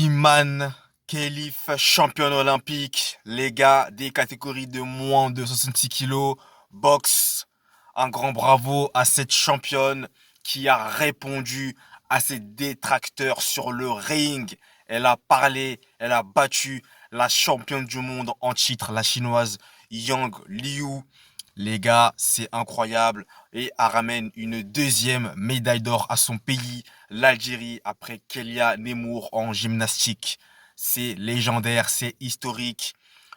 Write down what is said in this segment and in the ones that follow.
Iman Khelif, championne olympique, les gars des catégories de moins de 66 kilos, boxe. Un grand bravo à cette championne qui a répondu à ses détracteurs sur le ring. Elle a parlé, elle a battu la championne du monde en titre, la chinoise Yang Liu. Les gars, c'est incroyable. Et elle ramène une deuxième médaille d'or à son pays, l'Algérie, après Kélia Nemour en gymnastique. C'est légendaire, c'est historique.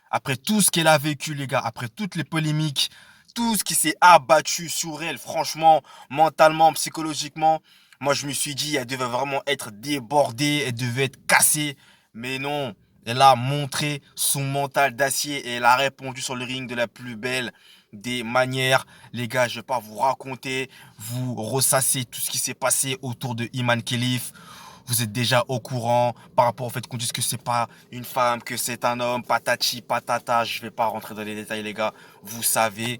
Après tout ce qu'elle a vécu, les gars, après toutes les polémiques, tout ce qui s'est abattu sur elle, franchement, mentalement, psychologiquement, moi je me suis dit, elle devait vraiment être débordée, elle devait être cassée. Mais non, elle a montré son mental d'acier et elle a répondu sur le ring de la plus belle des manières. Les gars, je vais pas vous raconter, vous ressasser tout ce qui s'est passé autour de Iman Khelif. Vous êtes déjà au courant par rapport au fait qu'on dise que c'est pas une femme, que c'est un homme, patati patata. Je vais pas rentrer dans les détails, les gars. Vous savez.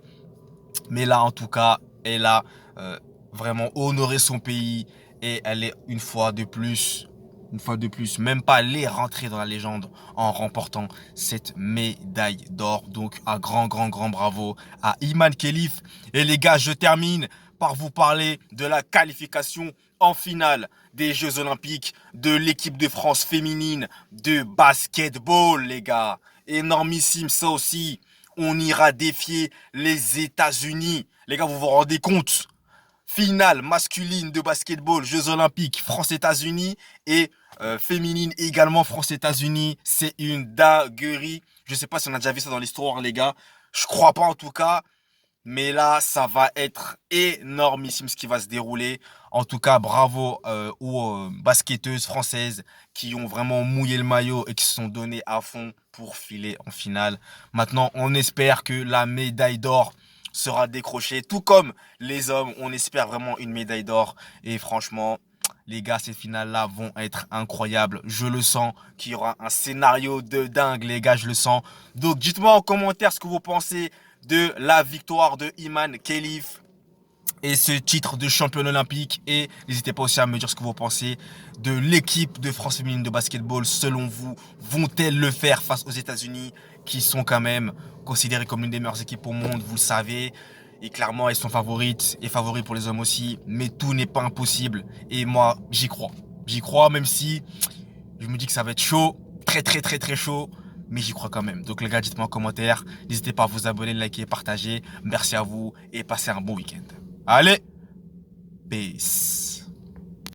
Mais là, en tout cas, elle a euh, vraiment honoré son pays et elle est une fois de plus, même pas les rentrer dans la légende en remportant cette médaille d'or. Donc, un grand bravo à Iman Khelif. Et les gars, je termine par vous parler de la qualification en finale des Jeux Olympiques de l'équipe de France féminine de basketball, les gars. Énormissime ça aussi. On ira défier les États-Unis. Les gars, vous vous rendez compte? Finale masculine de basketball, Jeux Olympiques, France-États-Unis et féminine également France-États-Unis. C'est une dinguerie. Je sais pas si on a déjà vu ça dans l'histoire, les gars. Je crois pas en tout cas. Mais là, ça va être énormissime ce qui va se dérouler. En tout cas, bravo aux basketteuses françaises qui ont vraiment mouillé le maillot et qui se sont données à fond pour filer en finale. Maintenant, on espère que la médaille d'or sera décrochée. Tout comme les hommes, on espère vraiment une médaille d'or. Et franchement, les gars, ces finales-là vont être incroyables. Je le sens qu'il y aura un scénario de dingue, les gars, je le sens. Donc, dites-moi en commentaire ce que vous pensez de la victoire de Iman Khelif et ce titre de championne olympique. Et n'hésitez pas aussi à me dire ce que vous pensez de l'équipe de France féminine de basketball. Selon vous, vont-elles le faire face aux États-Unis qui sont quand même considérées comme l'une des meilleures équipes au monde, vous le savez. Et clairement, elles sont favorites et favoris pour les hommes aussi. Mais tout n'est pas impossible. Et moi, j'y crois. J'y crois, même si je me dis que ça va être chaud. Très chaud. Mais j'y crois quand même. Donc les gars, dites-moi en commentaire. N'hésitez pas à vous abonner, liker, partager. Merci à vous et passez un bon week-end. Allez, peace.